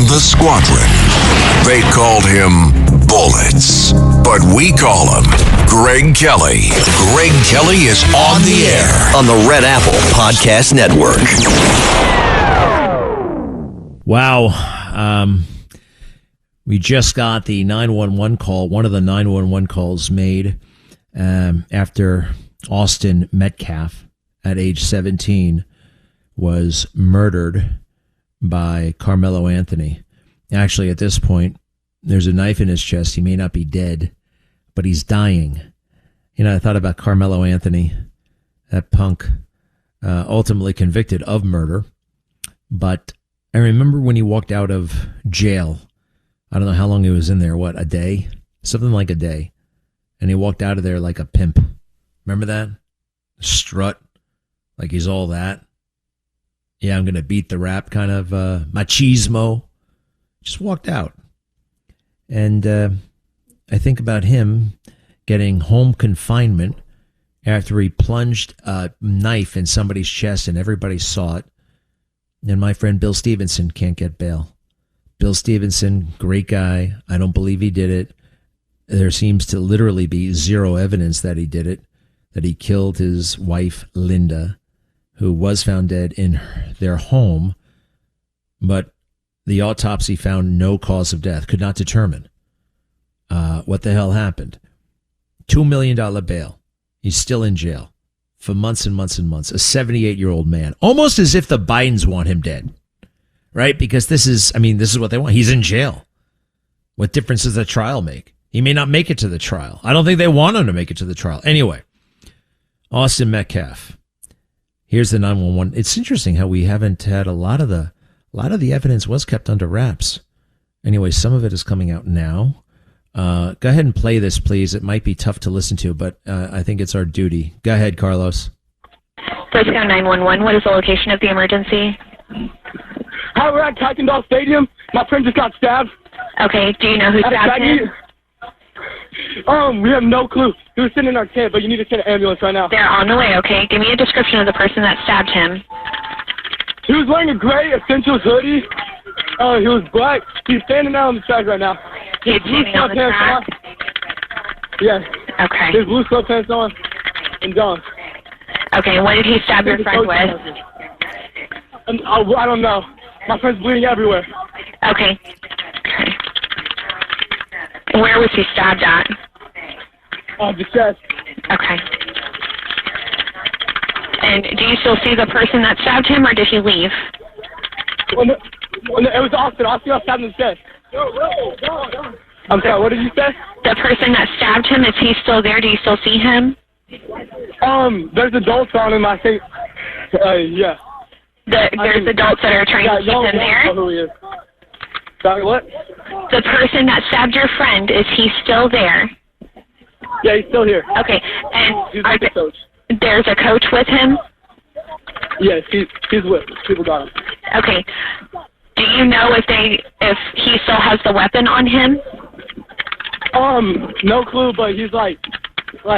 the squadron. They called him Bullets, but we call him Greg Kelly. Greg Kelly is on the air on the Red Apple Podcast Network. Wow. We just got the 911 call, one of the 911 calls made after Austin Metcalf, at age 17, was murdered by Carmelo Anthony. Actually, at this point, there's a knife in his chest. He may not be dead, but he's dying. You know, I thought about Carmelo Anthony, that punk, ultimately convicted of murder. But I remember when he walked out of jail. I don't know how long he was in there. What, a day? Something like a day. And he walked out of there like a pimp. Remember that? Strut. Like he's all that. Yeah, I'm going to beat the rap kind of machismo. Just walked out. And I think about him getting home confinement after he plunged a knife in somebody's chest and everybody saw it. And my friend Bill Stevenson can't get bail. Bill Stevenson, great guy. I don't believe he did it. There seems to literally be zero evidence that he did it, that he killed his wife, Linda, who was found dead in their home, but the autopsy found no cause of death, could not determine what the hell happened. $2 million bail. He's still in jail for months and months and months. A 78-year-old man, almost as if the Bidens want him dead, right? Because this is what they want. He's in jail. What difference does the trial make? He may not make it to the trial. I don't think they want him to make it to the trial. Anyway, Austin Metcalf. Here's the 911. It's interesting how we haven't had a lot of the evidence was kept under wraps. Anyway, some of it is coming out now. Go ahead and play this, please. It might be tough to listen to, but I think it's our duty. Go ahead, Carlos. Frisco 911, what is the location of the emergency? Hi, we're at Kuykendall Stadium. My friend just got stabbed. Okay, do you know who stabbed him? We have no clue. He was sitting in our tent, but you need to send an ambulance right now. They're on the way, okay? Give me a description of the person that stabbed him. He was wearing a gray Essentials hoodie. He was black. He's standing out on the track right now. He's standing on the track? Yeah. Okay. His blue sweatpants on and gone. Okay, what did he stab your friend with? I don't know. My friend's bleeding everywhere. Okay. Where was he stabbed at? The chest. Okay. And do you still see the person that stabbed him, or did he leave? It was Austin. Austin got stabbed in the chest. I'm sorry, what did you say? The person that stabbed him, is he still there? Do you still see him? There's adults on him, I think. Yeah. There's adults that are trying to keep him there? Know who he is. Sorry, what? The person that stabbed your friend, is he still there? Yeah, he's still here. Okay, and he's with the coach. There's a coach with him? Yes, he's with. People got him. Okay. Do you know if he still has the weapon on him? No clue, but he's like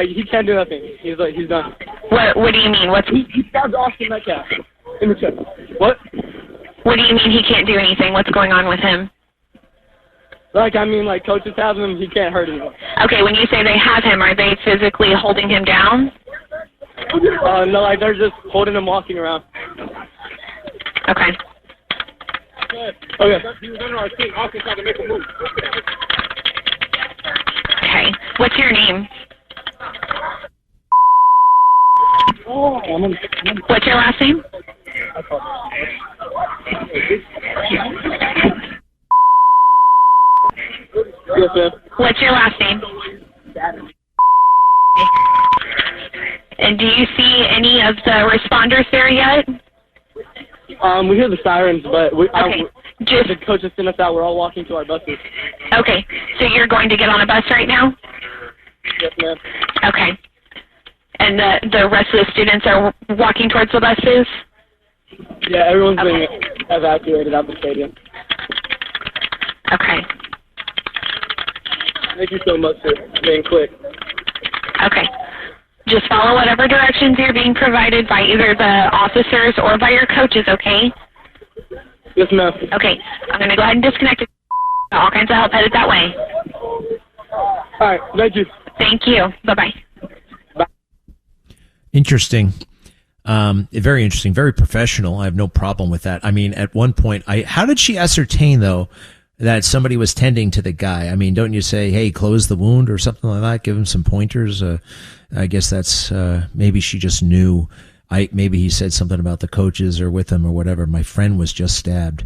he can't do nothing. He's done. What do you mean? He stabbed Austin Metcalf in the chest. What? What do you mean he can't do anything? What's going on with him? Coaches have him. He can't hurt anyone. Okay, when you say they have him, are they physically holding him down? No, they're just holding him, walking around. Okay. Okay. He was under our team. Austin tried to make a move. Okay. What's your name? What's your last name? Yes, ma'am. What's your last name? And do you see any of the responders there yet? We hear the sirens, but the coaches sent us out. We're all walking to our buses. Okay, so you're going to get on a bus right now? Yes, ma'am. Okay. And the rest of the students are walking towards the buses? Yeah, everyone's being evacuated out of the stadium. Okay. Thank you so much for being quick. Okay. Just follow whatever directions you're being provided by either the officers or by your coaches, okay? Yes, ma'am. Okay. I'm going to go ahead and disconnect it. All kinds of help headed that way. All right, thank you. Thank you. Bye-bye. Interesting. Very interesting, very professional. I have no problem with that. I mean, at one point, how did she ascertain, though, that somebody was tending to the guy? I mean, don't you say, hey, close the wound or something like that? Give him some pointers. I guess that's, maybe she just knew. Maybe he said something about the coaches or with him or whatever. My friend was just stabbed.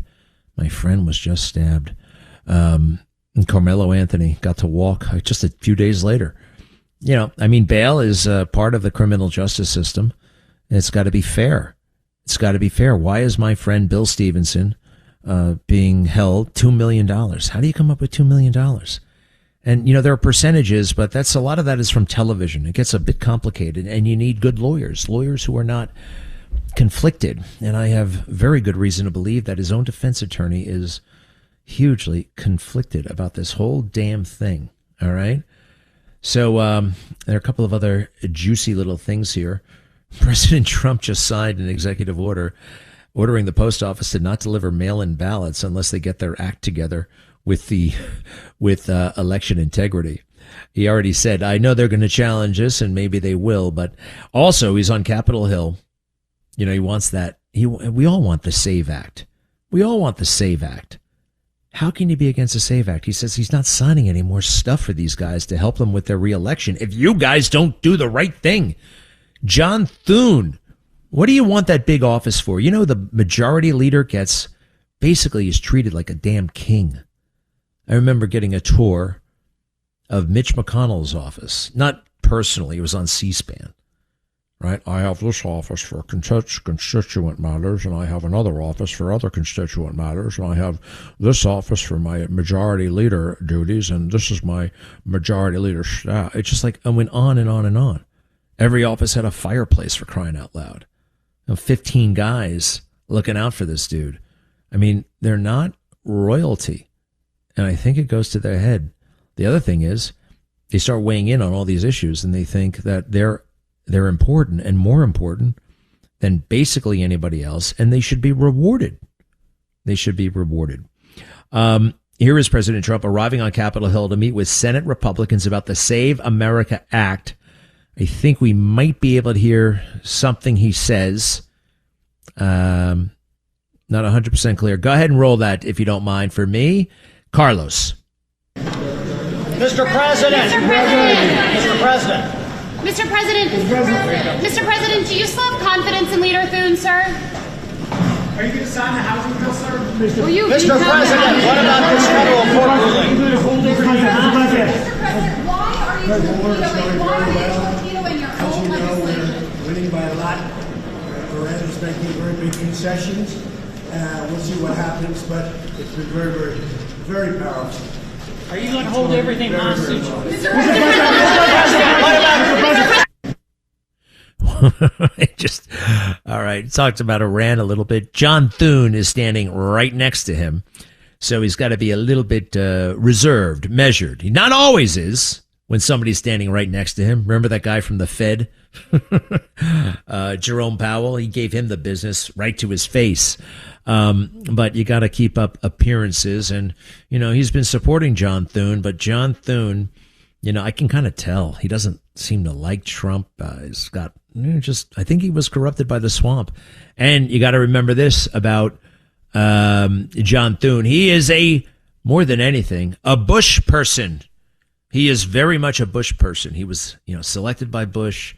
And Carmelo Anthony got to walk just a few days later. You know, I mean, bail is part of the criminal justice system. It's got to be fair. Why is my friend Bill Stevenson being held $2 million? How do you come up with $2 million? And, you know, there are percentages, but a lot of that is from television. It gets a bit complicated, and you need good lawyers who are not conflicted. And I have very good reason to believe that his own defense attorney is hugely conflicted about this whole damn thing. All right. So there are a couple of other juicy little things here. President Trump just signed an executive order ordering the post office to not deliver mail-in ballots unless they get their act together with election integrity. He already said, I know they're going to challenge this, and maybe they will, but also he's on Capitol Hill. You know, he wants that. We all want the SAVE Act. How can you be against the SAVE Act? He says he's not signing any more stuff for these guys to help them with their reelection if you guys don't do the right thing. John Thune, what do you want that big office for? You know, the majority leader is treated like a damn king. I remember getting a tour of Mitch McConnell's office. Not personally, it was on C-SPAN. Right? I have this office for constituent matters, and I have another office for other constituent matters, and I have this office for my majority leader duties, and this is my majority leader staff. It's just like I went on and on and on. Every office had a fireplace, for crying out loud. 15 guys looking out for this dude. I mean, they're not royalty, and I think it goes to their head. The other thing is they start weighing in on all these issues, and they think that they're important and more important than basically anybody else, and they should be rewarded. Here is President Trump arriving on Capitol Hill to meet with Senate Republicans about the Save America Act. I think we might be able to hear something he says. Not 100% clear. Go ahead and roll that if you don't mind. For me, Carlos. Mr. President. Mr. President, do you still have confidence in Leader Thune, sir? Are you going to sign the housing bill, sir? Mr. President, what about this federal court ruling? Mr. President, why are you vetoing your own legislation? We're winning by a lot. Iran is making very big concessions. We'll see what happens, but it's been very, very, very powerful. Are you going to hold everything hostage? All right. Talked about Iran a little bit. John Thune is standing right next to him. So he's got to be a little bit reserved, measured. He not always is when somebody's standing right next to him. Remember that guy from the Fed? Jerome Powell, he gave him the business right to his face. But you got to keep up appearances. And, you know, he's been supporting John Thune, but John Thune, you know, I can kind of tell he doesn't seem to like Trump. He's got I think he was corrupted by the swamp. And you got to remember this about John Thune. He is more than anything, a Bush person. He is very much a Bush person. He was, selected by Bush.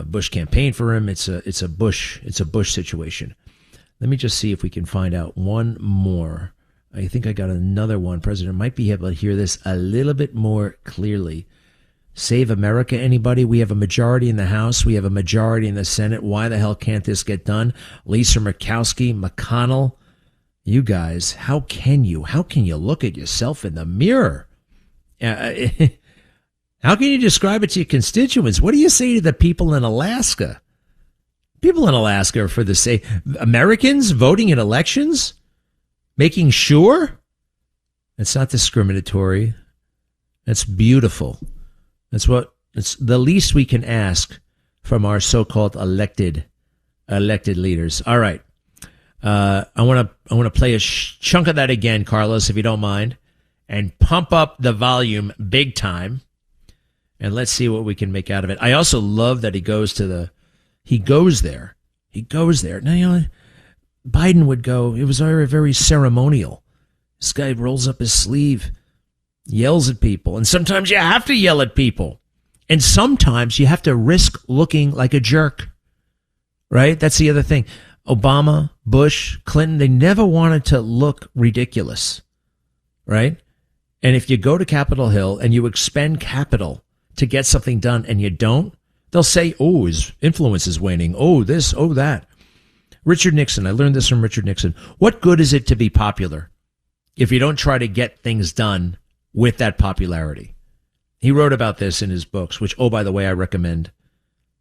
Bush campaigned for him. It's a Bush situation. Let me just see if we can find out one more. I think I got another one. President might be able to hear this a little bit more clearly. Save America, anybody? We have a majority in the House. We have a majority in the Senate. Why the hell can't this get done? Lisa Murkowski, McConnell, you guys, how can you look at yourself in the mirror? How can you describe it to your constituents? What do you say to the people in Alaska? People in Alaska are for the same. Americans voting in elections? Making sure? It's not discriminatory. That's beautiful. It's the least we can ask from our so-called elected leaders. All right. I want to play a chunk of that again, Carlos, if you don't mind, and pump up the volume big time, and let's see what we can make out of it. I also love that he goes there. Now, you know, Biden would go, it was very, very ceremonial. This guy rolls up his sleeve, yells at people, and sometimes you have to yell at people. And sometimes you have to risk looking like a jerk, right? That's the other thing. Obama, Bush, Clinton, they never wanted to look ridiculous, right? And if you go to Capitol Hill and you expend capital to get something done and you don't, they'll say, oh, his influence is waning. Oh, this, oh, that. Richard Nixon, I learned this from Richard Nixon. What good is it to be popular if you don't try to get things done with that popularity? He wrote about this in his books, which, oh, by the way, I recommend.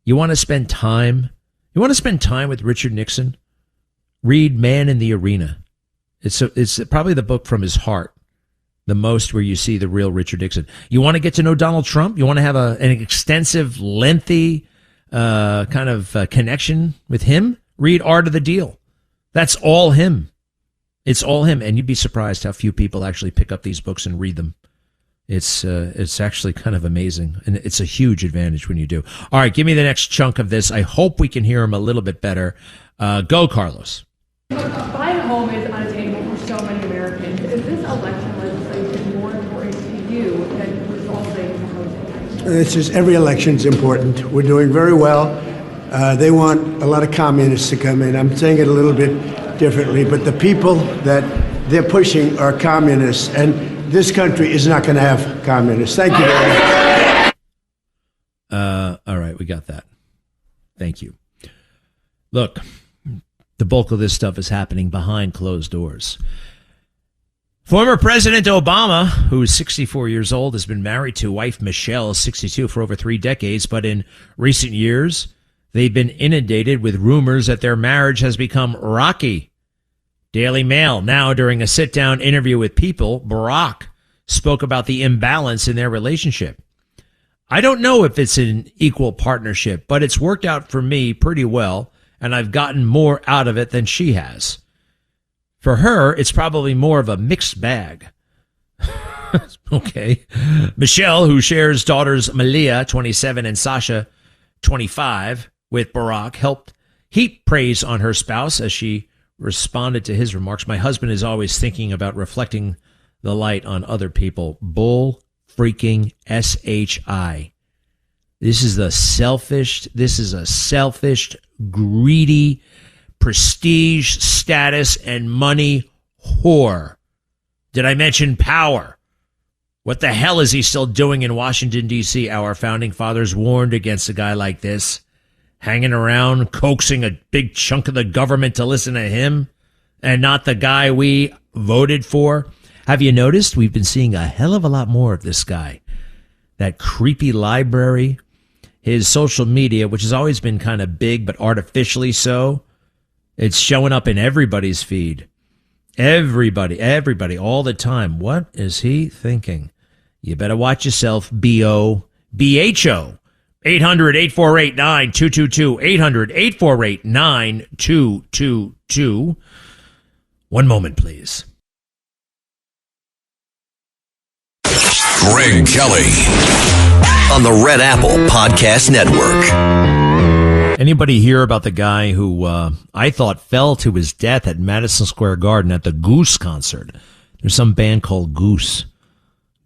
You want to spend time with Richard Nixon? Read Man in the Arena. It's probably the book from his heart, the most where you see the real Richard Nixon. You want to get to know Donald Trump? You want to have an extensive, lengthy connection with him? Read Art of the Deal. That's all him. It's all him. And you'd be surprised how few people actually pick up these books and read them. It's actually kind of amazing, and it's a huge advantage when you do. All right, give me the next chunk of this. I hope we can hear him a little bit better. Go, Carlos. Buying a home is unattainable for so many Americans. Is this election legislation more important to you than resolving the housing? It's just every election is important. We're doing very well. They want a lot of communists to come in. I'm saying it a little bit differently, but the people that they're pushing are communists, and this country is not going to have communists. Thank you very much. All right, we got that. Thank you. Look, the bulk of this stuff is happening behind closed doors. Former President Obama, who is 64 years old, has been married to wife Michelle, 62, for over 3 decades. But in recent years, they've been inundated with rumors that their marriage has become rocky. Daily Mail. Now, during a sit-down interview with People, Barack spoke about the imbalance in their relationship. I don't know if it's an equal partnership, but it's worked out for me pretty well, and I've gotten more out of it than she has. For her, it's probably more of a mixed bag. Okay. Michelle, who shares daughters Malia, 27, and Sasha, 25, with Barack, helped heap praise on her spouse as she responded to his remarks. My husband is always thinking about reflecting the light on other people. Bull freaking SHI. This is a selfish, greedy, prestige, status, and money whore. Did I mention power? What the hell is he still doing in Washington, D.C.? Our founding fathers warned against a guy like this. Hanging around, coaxing a big chunk of the government to listen to him and not the guy we voted for. Have you noticed? We've been seeing a hell of a lot more of this guy. That creepy library, his social media, which has always been kind of big, but artificially so. It's showing up in everybody's feed. Everybody, all the time. What is he thinking? You better watch yourself, B-O, B-H-O. 800-848-9222. 800-848-9222. One moment, please. Greg Kelly on the Red Apple Podcast Network. Anybody hear about the guy who I thought fell to his death at Madison Square Garden at the Goose concert? There's some band called Goose.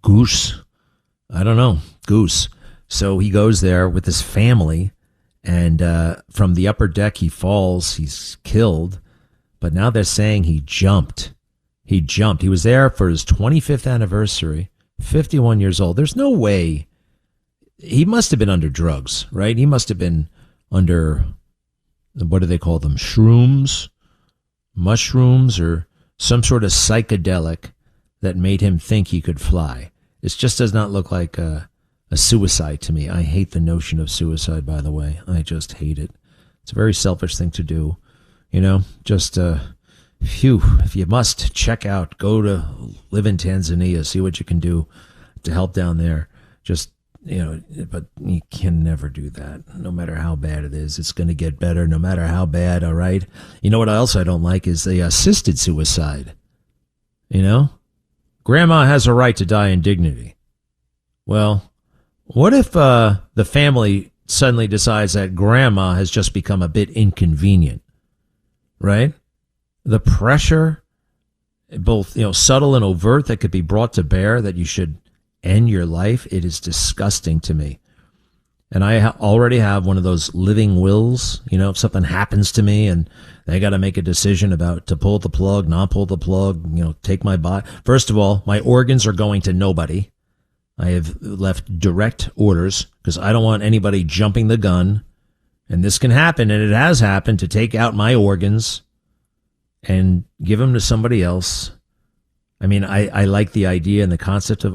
Goose? I don't know. Goose. So he goes there with his family, and from the upper deck he falls. He's killed. But now they're saying he jumped. He jumped. He was there for his 25th anniversary, 51 years old. There's no way. He must have been under drugs, right? He must have been under, what do they call them? Shrooms, mushrooms, or some sort of psychedelic that made him think he could fly. This just does not look like a suicide to me. I hate the notion of suicide, by the way. I just hate it. It's a very selfish thing to do. You know, just, if you must, check out, go to live in Tanzania, see what you can do to help down there. Just but you can never do that. No matter how bad it is, it's going to get better no matter how bad, all right? You know what else I don't like is the assisted suicide. Grandma has a right to die in dignity. Well, what if the family suddenly decides that grandma has just become a bit inconvenient, right? The pressure, both subtle and overt, that could be brought to bear that you should end your life, it is disgusting to me. And I already have one of those living wills. If something happens to me and they got to make a decision about to pull the plug, not pull the plug, take my body. First of all, my organs are going to nobody. I have left direct orders because I don't want anybody jumping the gun. And this can happen, and it has happened, to take out my organs and give them to somebody else. I mean, I like the idea and the concept of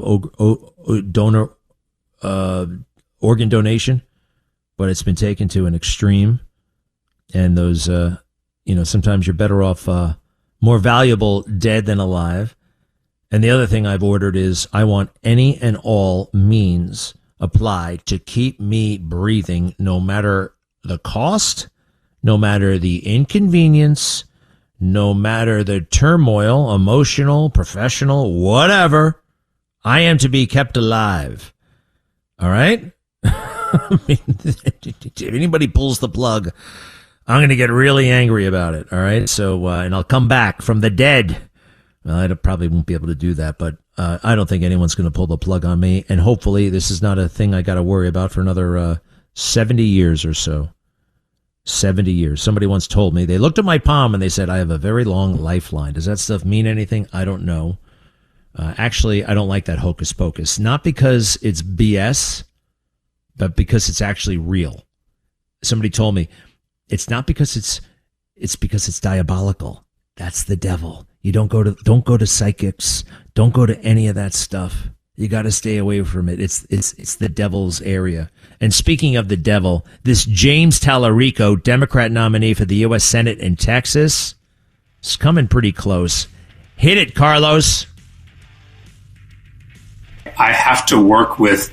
organ donation, but it's been taken to an extreme. And those, sometimes you're better off more valuable dead than alive. And the other thing I've ordered is I want any and all means applied to keep me breathing, no matter the cost, no matter the inconvenience, no matter the turmoil, emotional, professional, whatever. I am to be kept alive. All right? If anybody pulls the plug, I'm going to get really angry about it. All right? So, and I'll come back from the dead. Well, I probably won't be able to do that, but I don't think anyone's going to pull the plug on me. And hopefully this is not a thing I got to worry about for another 70 years or so. 70 years. Somebody once told me, they looked at my palm and they said, I have a very long lifeline. Does that stuff mean anything? I don't know. Actually, I don't like that hocus pocus. Not because it's BS, but because it's actually real. Somebody told me, it's not because it's because it's diabolical. That's the devil. You don't go to psychics. Don't go to any of that stuff. You got to stay away from it. It's the devil's area. And speaking of the devil, this James Tallarico, Democrat nominee for the U.S. Senate in Texas, is coming pretty close. Hit it, Carlos. I have to work with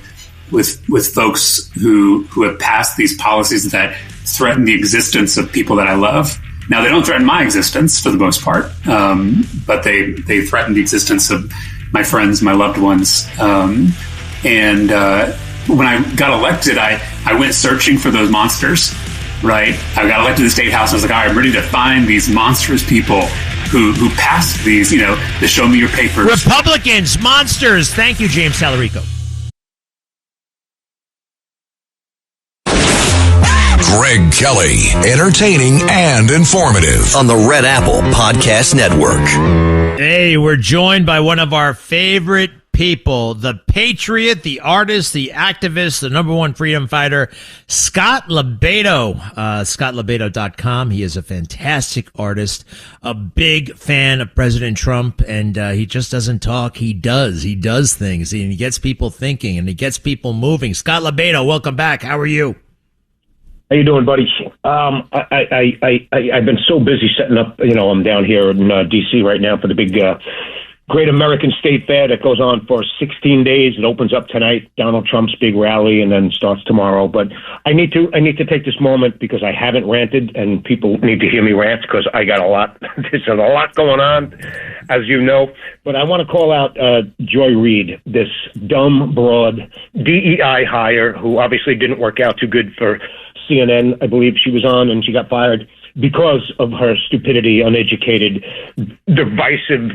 folks who have passed these policies that threaten the existence of people that I love. Now, they don't threaten my existence for the most part, but they threaten the existence of my friends, my loved ones. And when I got elected, I went searching for those monsters, right? I got elected to the state house. I was like, all right, I'm ready to find these monstrous people who passed these, the show me your papers. Republicans, monsters. Thank you, James Tallarico. Greg Kelly, entertaining and informative on the Red Apple Podcast Network. Hey, we're joined by one of our favorite people, the patriot, the artist, the activist, the number one freedom fighter, Scott LoBaido. ScottLoBaido.com. He is a fantastic artist, a big fan of President Trump, and he just doesn't talk. He does. He does things, and he gets people thinking, and he gets people moving. Scott LoBaido, welcome back. How are you? How you doing, buddy? I've been so busy setting up. I'm down here in D.C. right now for the big Great American State Fair that goes on for 16 days. It opens up tonight, Donald Trump's big rally, and then starts tomorrow. But I need to take this moment because I haven't ranted, and people need to hear me rant because I got a lot. There's a lot going on, as you know. But I want to call out Joy Reid, this dumb, broad DEI hire who obviously didn't work out too good for CNN, I believe she was on, and she got fired because of her stupidity, uneducated, divisive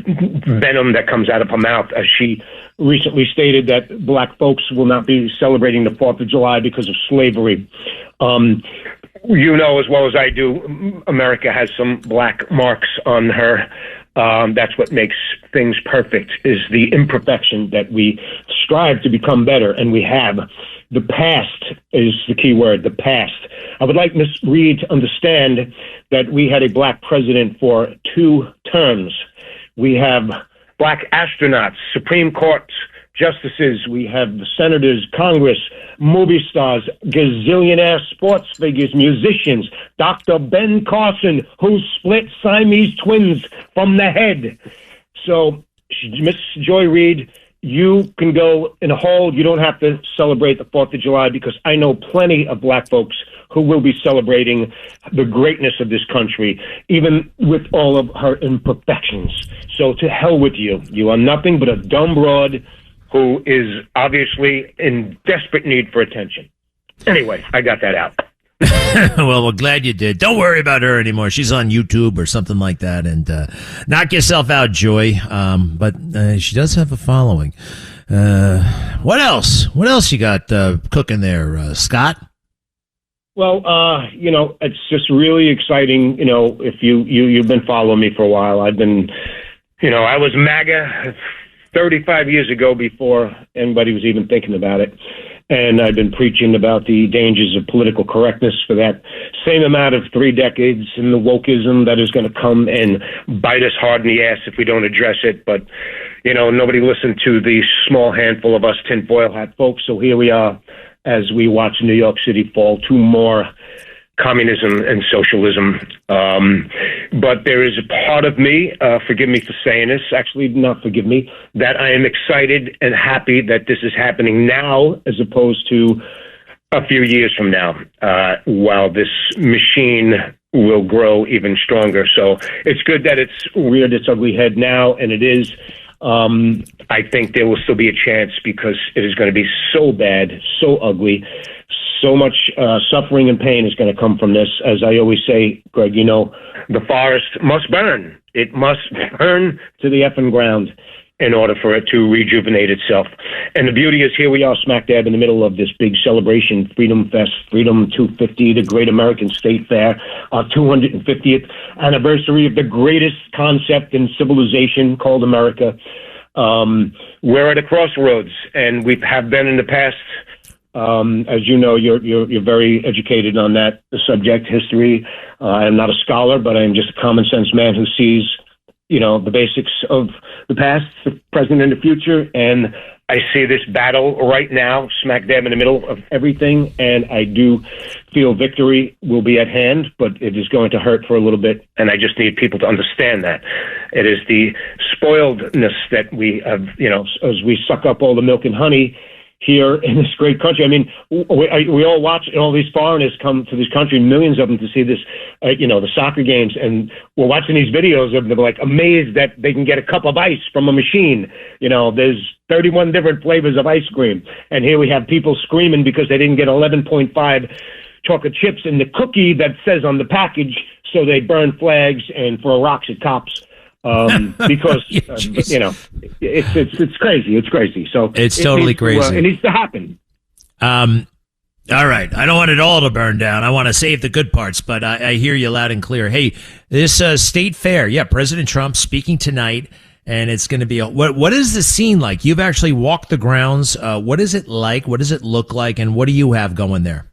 venom that comes out of her mouth, as she recently stated that black folks will not be celebrating the 4th of July because of slavery. You know as well as I do, America has some black marks on her. That's what makes things perfect, is the imperfection that we strive to become better, and we have. The past is the key word, the past. I would like Ms. Reid to understand that we had a black president for 2 terms. We have black astronauts, Supreme Court justices, we have senators, Congress, movie stars, gazillionaire sports figures, musicians, Dr. Ben Carson, who split Siamese twins from the head. So, Ms. Joy Reid, you can go in a hole. You don't have to celebrate the 4th of July, because I know plenty of black folks who will be celebrating the greatness of this country, even with all of her imperfections. So to hell with you. You are nothing but a dumb broad who is obviously in desperate need for attention. Anyway, I got that out. Well, we're glad you did. Don't worry about her anymore. She's on YouTube or something like that. And knock yourself out, Joy. But she does have a following. What else? What else you got cooking there, Scott? Well, it's just really exciting. If you've been following me for a while, I've been, I was MAGA 35 years ago before anybody was even thinking about it. And I've been preaching about the dangers of political correctness for that same amount of 3 decades, and the wokeism that is going to come and bite us hard in the ass if we don't address it. But, nobody listened to the small handful of us tinfoil hat folks. So here we are as we watch New York City fall to more communism and socialism. But there is a part of me, forgive me for saying this, actually not forgive me, that I am excited and happy that this is happening now as opposed to a few years from now, while this machine will grow even stronger. So it's good that it's reared its ugly head now, and it is. I think there will still be a chance, because it is going to be so bad, so ugly. So much suffering and pain is going to come from this. As I always say, Greg, the forest must burn. It must burn to the effing ground in order for it to rejuvenate itself. And the beauty is, here we are smack dab in the middle of this big celebration, Freedom Fest, Freedom 250, the Great American State Fair, our 250th anniversary of the greatest concept in civilization called America. We're at a crossroads, and we have been in the past. As you know, you're very educated on that subject, history. I am not a scholar, but I am just a common sense man who sees, the basics of the past, the present, and the future. And I see this battle right now, smack dab in the middle of everything. And I do feel victory will be at hand, but it is going to hurt for a little bit. And I just need people to understand that. It is the spoiledness that we have, as we suck up all the milk and honey here in this great country. I mean, we all watch all these foreigners come to this country, millions of them, to see this, the soccer games, and we're watching these videos of them, like amazed that they can get a cup of ice from a machine. There's 31 different flavors of ice cream, and here we have people screaming because they didn't get 11.5 chocolate chips in the cookie that says on the package, so they burn flags and throw rocks at cops. Because it's crazy. It's crazy. So it's totally crazy. It needs to happen. All right. I don't want it all to burn down. I want to save the good parts, but I hear you loud and clear. Hey, this state fair. Yeah, President Trump speaking tonight, and it's going to be what is the scene like? You've actually walked the grounds. What is it like? What does it look like? And what do you have going there?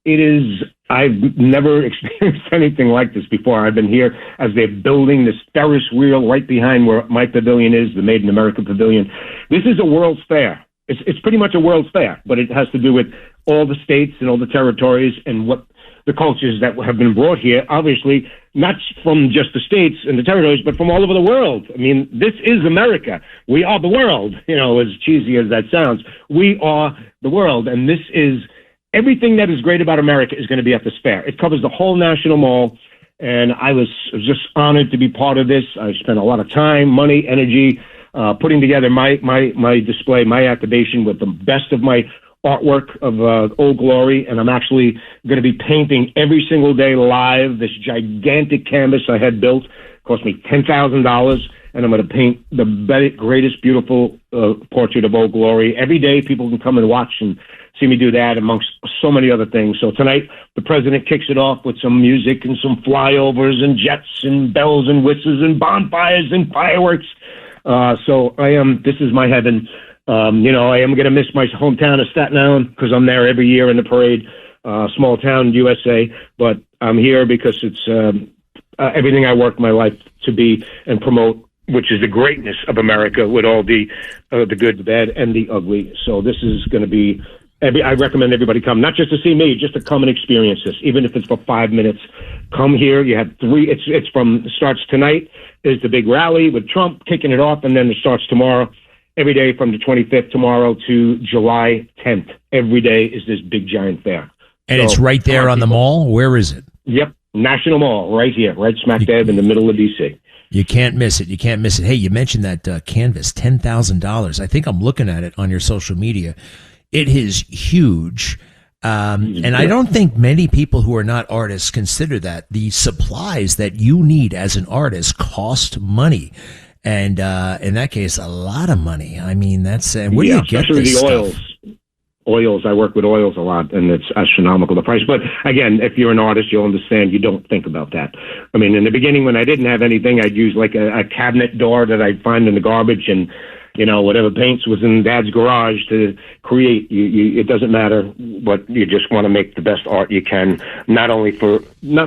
It is. I've never experienced anything like this before. I've been here as they're building this Ferris wheel right behind where my pavilion is, the Made in America pavilion. This is a World's Fair. It's pretty much a World's Fair, but it has to do with all the states and all the territories and what the cultures that have been brought here, obviously, not from just the states and the territories, but from all over the world. I mean, this is America. We are the world, as cheesy as that sounds. We are the world, and this is everything that is great about America is going to be at this fair. It covers the whole National Mall, and I was just honored to be part of this. I spent a lot of time, money, energy, putting together my display, my activation with the best of my artwork of Old Glory, and I'm actually going to be painting every single day live this gigantic canvas I had built. It cost me $10,000, and I'm going to paint the greatest, beautiful portrait of Old Glory. Every day people can come and watch and see me do that, amongst so many other things. So tonight, the president kicks it off with some music and some flyovers and jets and bells and whistles and bonfires and fireworks. So this is my heaven. I am going to miss my hometown of Staten Island because I'm there every year in the parade, small town USA, but I'm here because it's everything I worked my life to be and promote, which is the greatness of America with all the good, the bad, and the ugly. So this is going to be, I recommend everybody come, not just to see me, just to come and experience this, even if it's for 5 minutes. Come here. You have it starts tonight, is the big rally with Trump kicking it off, and then it starts tomorrow. every day from the 25th tomorrow to July 10th. Every day is this big giant fair. And it's right there on the mall? Where is it? Yep. National Mall, right here, right smack dab in the middle of D.C. You can't miss it. You can't miss it. Hey, you mentioned that canvas, $10,000. I think I'm looking at it on your social media. It is huge. And I don't think many people who are not artists consider that the supplies that you need as an artist cost money. And in that case, a lot of money. I mean, that's where do you get this the stuff? Oils. I work with oils a lot, and it's astronomical, the price. But again, if you're an artist, you'll understand you don't think about that. I mean, in the beginning, when I didn't have anything, I'd use like a cabinet door that I'd find in the garbage and, whatever paints was in Dad's garage to create. It doesn't matter what, you just want to make the best art you can, not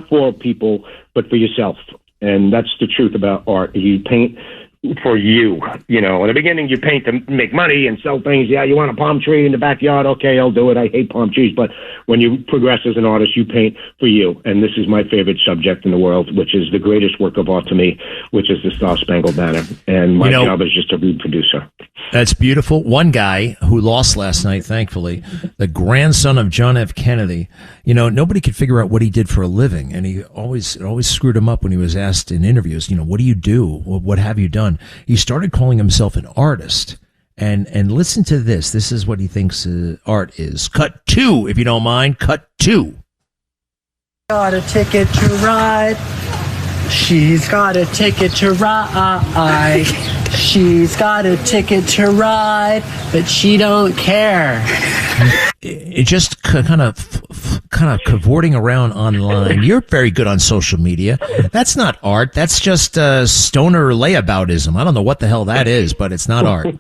for people, but for yourself. And that's the truth about art. You paint for you. In the beginning, you paint to make money and sell things. Yeah, you want a palm tree in the backyard? Okay, I'll do it. I hate palm trees. But when you progress as an artist, you paint for you. And this is my favorite subject in the world, which is the greatest work of art to me, which is the Star-Spangled Banner. And my job is just to be producer. That's beautiful. One guy who lost last night, thankfully, the grandson of John F. Kennedy, nobody could figure out what he did for a living. And it always screwed him up when he was asked in interviews, what do you do? What have you done? He started calling himself an artist. And listen to this. This is what he thinks art is. Cut 2, if you don't mind. Cut 2. Got a ticket to ride. She's got a ticket to ride. She's got a ticket to ride, but she don't care. It just kind of cavorting around online. You're very good on social media. That's not art. That's just stoner layaboutism. I don't know what the hell that is, but it's not art.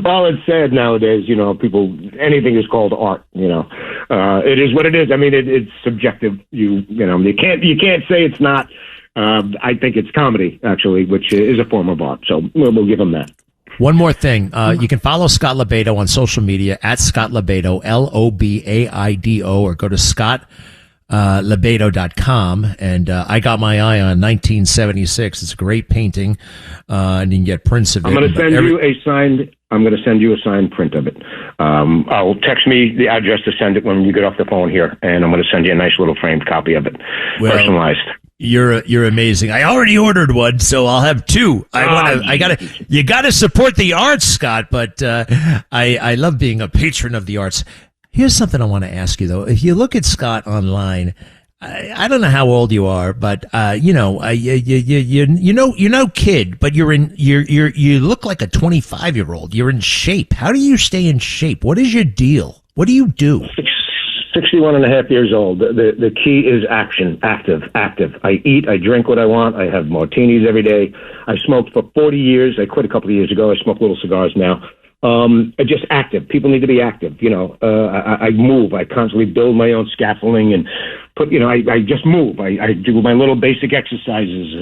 Well, it's sad nowadays, people, anything is called art, it is what it is. I mean, it's subjective. You can't say it's not. I think it's comedy, actually, which is a form of art. So we'll give them that. One more thing. You can follow Scott LoBaido on social media at Scott LoBaido, LoBaido, or go to ScottLoBaido.com. And I got my eye on 1976. It's a great painting, and you can get prints of it. I'm going to send you a signed print of it. I'll text me the address to send it when you get off the phone here, and I'm going to send you a nice little framed copy of it, personalized. You're amazing. I already ordered one, so I'll have 2. You gotta support the arts, Scott, but I love being a patron of the arts. Here's something I want to ask you though. If you look at Scott online, I don't know how old you are, but you're no kid, but you look like a 25-year-old. You're in shape. How do you stay in shape? What is your deal? What do you do? 61 and a half years old. The key is active. I eat, I drink what I want. I have martinis every day. I smoked for 40 years. I quit a couple of years ago. I smoke little cigars now. Just active. People need to be active. I move. I constantly build my own scaffolding and I just move. I do my little basic exercises,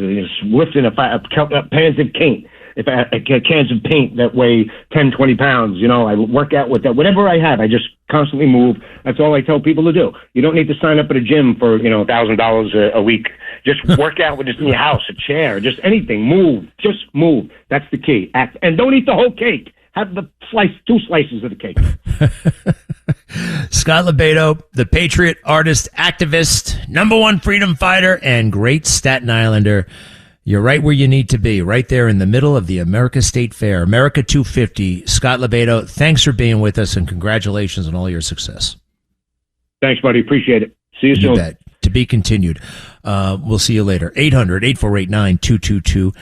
lifting pans of paint. If I cans of paint that weigh 10, 20 pounds, I work out with that. Whatever I have, I just constantly move. That's all I tell people to do. You don't need to sign up at a gym for, $1,000 a week. Just work out with just in your house, a chair, just anything. Move. Just move. That's the key. Act. And don't eat the whole cake. Have 2 slices of the cake. Scott LoBaido, the patriot, artist, activist, #1 freedom fighter, and great Staten Islander. You're right where you need to be, right there in the middle of the America State Fair, America 250. Scott LoBaido, thanks for being with us, and congratulations on all your success. Thanks, buddy. Appreciate it. See you soon. You bet. To be continued. We'll see you later. 800-848-9222.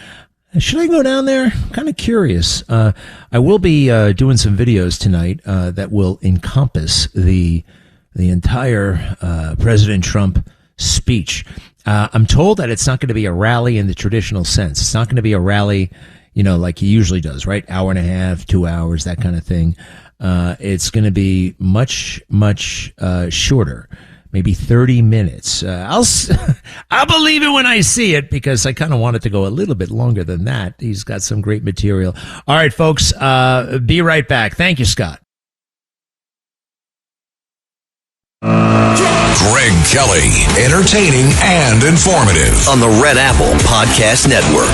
Should I go down there? I'm kind of curious. I will be doing some videos tonight that will encompass the entire President Trump speech. I'm told that it's not going to be a rally in the traditional sense. It's not going to be a rally, like he usually does, right? Hour and a half, 2 hours, that kind of thing. It's going to be much shorter, maybe 30 minutes. I'll believe it when I see it, because I kind of want it to go a little bit longer than that. He's got some great material. All right, folks, be right back. Thank you, Scott. Greg Kelly, entertaining and informative on the Red Apple Podcast Network.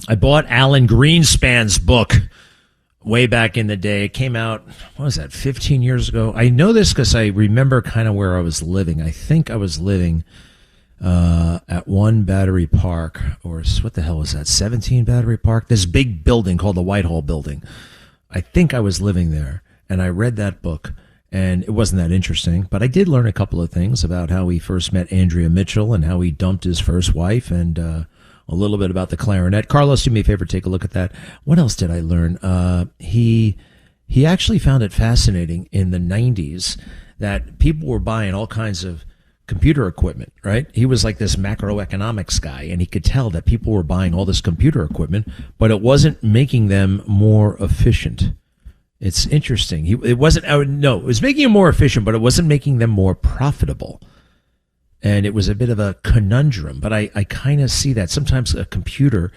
I bought Alan Greenspan's book way back in the day. It came out, what was that, 15 years ago? I know this because I remember kind of where I was living. I think I was living at One Battery Park, or what the hell was that, 17 Battery Park? This big building called the Whitehall Building. I think I was living there, and I read that book, and it wasn't that interesting, but I did learn a couple of things about how he first met Andrea Mitchell and how he dumped his first wife, and a little bit about the clarinet. Carlos, do me a favor, take a look at that. What else did I learn? He actually found it fascinating in the 90s that people were buying all kinds of computer equipment, right? He was like this macroeconomics guy, and he could tell that people were buying all this computer equipment, but it wasn't making them more efficient. It's interesting. It was making them more efficient, but it wasn't making them more profitable. And it was a bit of a conundrum, but I kind of see that. Sometimes a computer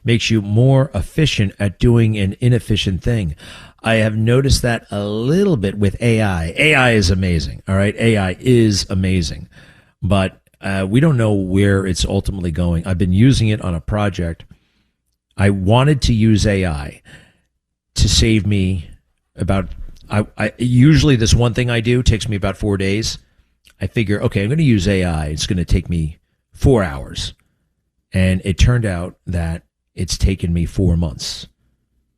makes you more efficient at doing an inefficient thing. I have noticed that a little bit with AI. AI is amazing, all right? AI is amazing, but we don't know where it's ultimately going. I've been using it on a project. I wanted to use AI to save me about, usually this one thing I do takes me about 4 days. I figure, okay, I'm going to use AI. It's going to take me 4 hours. And it turned out that it's taken me 4 months.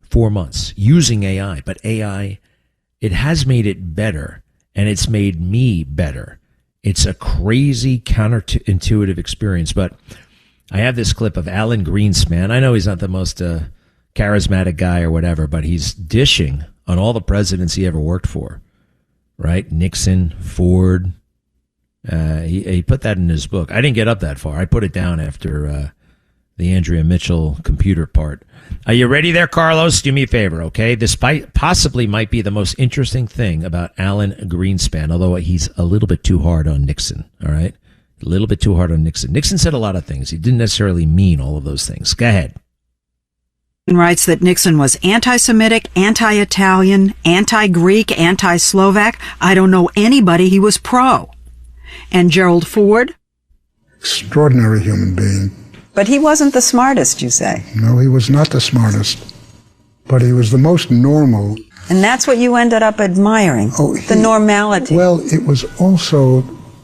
4 months using AI. But AI, it has made it better, and it's made me better. It's a crazy counterintuitive experience. But I have this clip of Alan Greenspan. I know he's not the most charismatic guy or whatever, but he's dishing on all the presidents he ever worked for, right? Nixon, Ford. He put that in his book. I didn't get up that far. I put it down after the Andrea Mitchell computer part. Are you ready there, Carlos? Do me a favor, okay? This possibly might be the most interesting thing about Alan Greenspan, although he's a little bit too hard on Nixon, all right? A little bit too hard on Nixon. Nixon said a lot of things. He didn't necessarily mean all of those things. Go ahead. Writes that Nixon was anti-Semitic, anti-Italian, anti-Greek, anti-Slovak. I don't know anybody he was pro. And Gerald Ford? Extraordinary human being. But he wasn't the smartest, you say? No, he was not the smartest. But he was the most normal. And that's what you ended up admiring, the normality. Well, it was also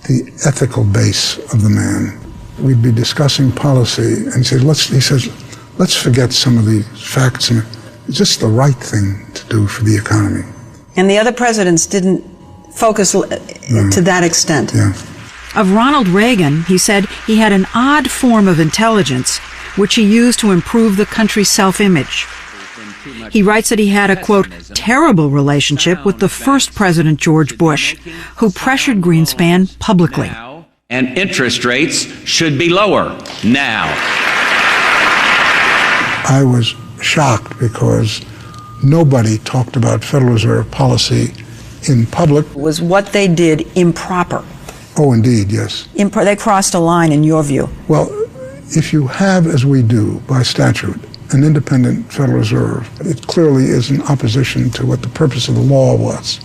the ethical base of the man. We'd be discussing policy, and he says, let's forget some of the facts. And it's just the right thing to do for the economy. And the other presidents didn't focus to that extent. Yeah. Of Ronald Reagan, he said he had an odd form of intelligence which he used to improve the country's self-image. He writes that he had a, quote, terrible relationship with the first president, George Bush, who pressured Greenspan publicly. And interest rates should be lower now. I was shocked because nobody talked about Federal Reserve policy in public. Was what they did improper? Oh, indeed, yes. They crossed a line in your view? Well, if you have, as we do, by statute, an independent Federal Reserve, it clearly is in opposition to what the purpose of the law was.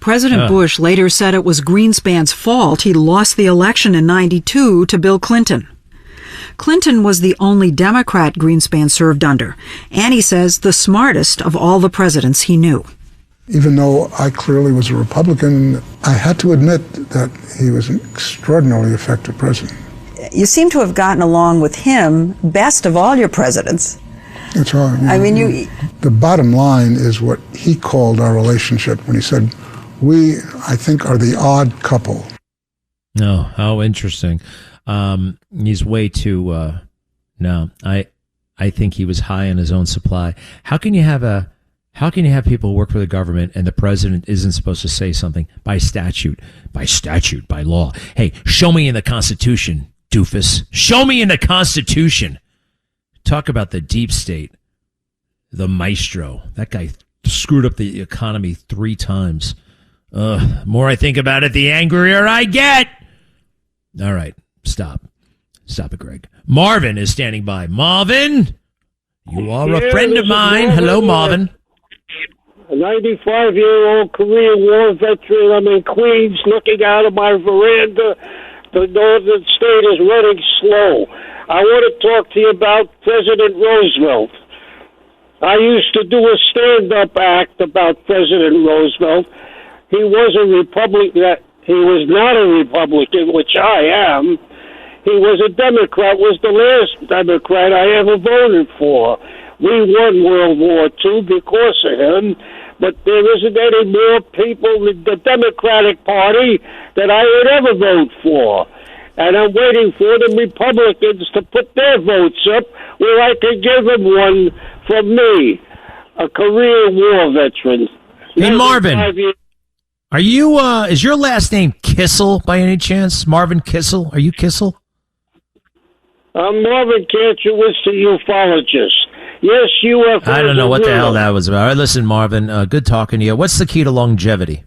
President Bush later said it was Greenspan's fault he lost the election in '92 to Bill Clinton. Clinton was the only Democrat Greenspan served under, and he says the smartest of all the presidents he knew. Even though I clearly was a Republican, I had to admit that he was an extraordinarily effective president. You seem to have gotten along with him best of all your presidents. That's right. I mean, the bottom line is what he called our relationship when he said, we, I think, are the odd couple. No, how interesting. He's way too, no, I think he was high on his own supply. How can you have people work for the government and the president isn't supposed to say something by statute, by law? Hey, show me in the Constitution, doofus. Show me in the Constitution. Talk about the deep state, the maestro. That guy screwed up the economy 3 times. More I think about it, the angrier I get. All right, stop it, Greg. Marvin is standing by. Marvin, you are a friend of mine. Hello, Marvin. A 95-year-old Korean War veteran. I'm in Queens looking out of my veranda. The northern state is running slow. I want to talk to you about President Roosevelt. I used to do a stand-up act about President Roosevelt. He was a Republican. He was not a Republican, which I am. He was a Democrat, was the last Democrat I ever voted for. We won World War II because of him, but there isn't any more people in the Democratic Party that I would ever vote for. And I'm waiting for the Republicans to put their votes up where I can give them one from me, a Korean War veteran. Hey, Marvin, are you, is your last name Kissel by any chance? Marvin Kissel? Are you Kissel? I'm Marvin Kantrowitz, the ufologist. Yes, UFO. I don't know what the hell that was about. All right, listen, Marvin, good talking to you. What's the key to longevity?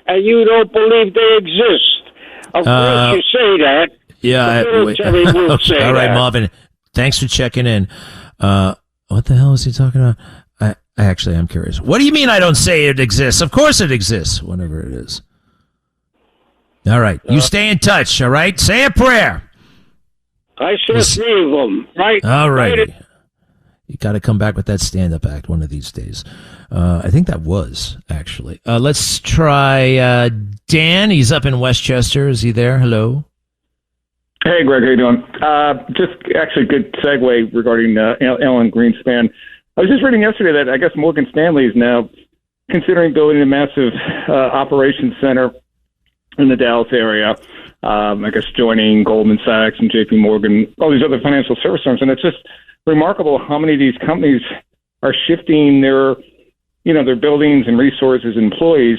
And you don't believe they exist. Of course you say that. Yeah. Say all right, that. Marvin, thanks for checking in. What the hell is he talking about? I actually am curious. What do you mean I don't say it exists? Of course it exists, whatever it is. All right. You stay in touch, all right? Say a prayer. I said 3 of them, right? All right. You got to come back with that stand-up act one of these days. I think that was, actually. Let's try Dan. He's up in Westchester. Is he there? Hello? Hey, Greg. How you doing? Just actually good segue regarding Alan Greenspan. I was just reading yesterday that I guess Morgan Stanley is now considering building a massive operations center in the Dallas area. I guess joining Goldman Sachs and JP Morgan, all these other financial service firms. And it's just remarkable how many of these companies are shifting their buildings and resources and employees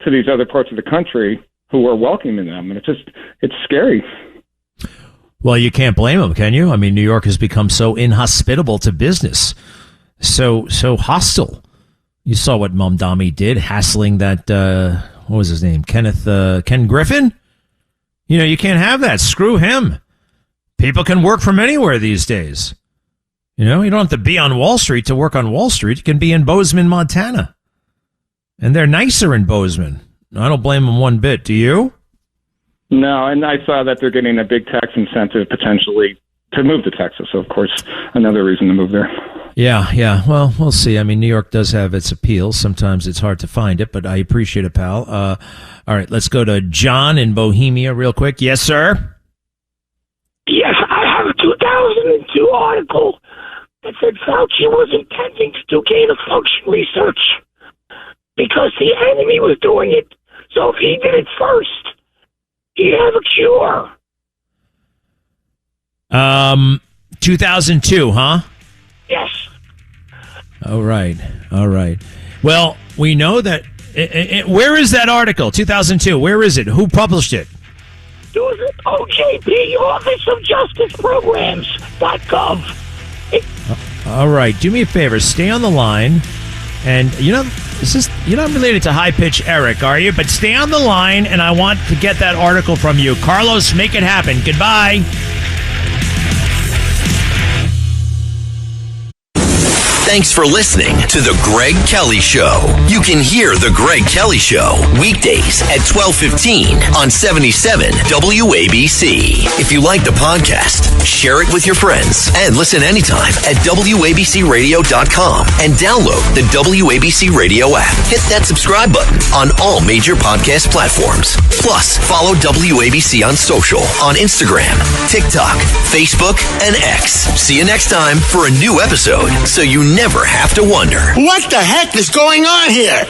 to these other parts of the country who are welcoming them. And it's scary. Well, you can't blame them, can you? I mean, New York has become so inhospitable to business, so hostile. You saw what Mamdani did, hassling that, what was his name? Ken Griffin? You can't have that. Screw him. People can work from anywhere these days. You don't have to be on Wall Street to work on Wall Street. You can be in Bozeman, Montana. And they're nicer in Bozeman. I don't blame them one bit. Do you? No, and I saw that they're getting a big tax incentive potentially to move to Texas. So, of course, another reason to move there. Yeah. Well, we'll see. I mean, New York does have its appeal. Sometimes it's hard to find it, but I appreciate it, pal. All right, let's go to John in Bohemia real quick. Yes, sir? Yes, I have a 2002 article that said Fauci was intending to do gain-of-function research because the enemy was doing it. So if he did it first, he'd have a cure. 2002, huh? Yes. All right. Well, we know that. Where is that article? 2002. Where is it? Who published it? It was at OJP, Office of Justice Programs.gov. All right. Do me a favor. Stay on the line. And, you're not related to High Pitch Eric, are you? But stay on the line, and I want to get that article from you. Carlos, make it happen. Goodbye. Thanks for listening to The Greg Kelly Show. You can hear The Greg Kelly Show weekdays at 12:15 on 77 WABC. If you like the podcast, share it with your friends and listen anytime at WABCRadio.com and download the WABC Radio app. Hit that subscribe button on all major podcast platforms. Plus, follow WABC on social on Instagram, TikTok, Facebook, and X. See you next time for a new episode so you never have to wonder. What the heck is going on here?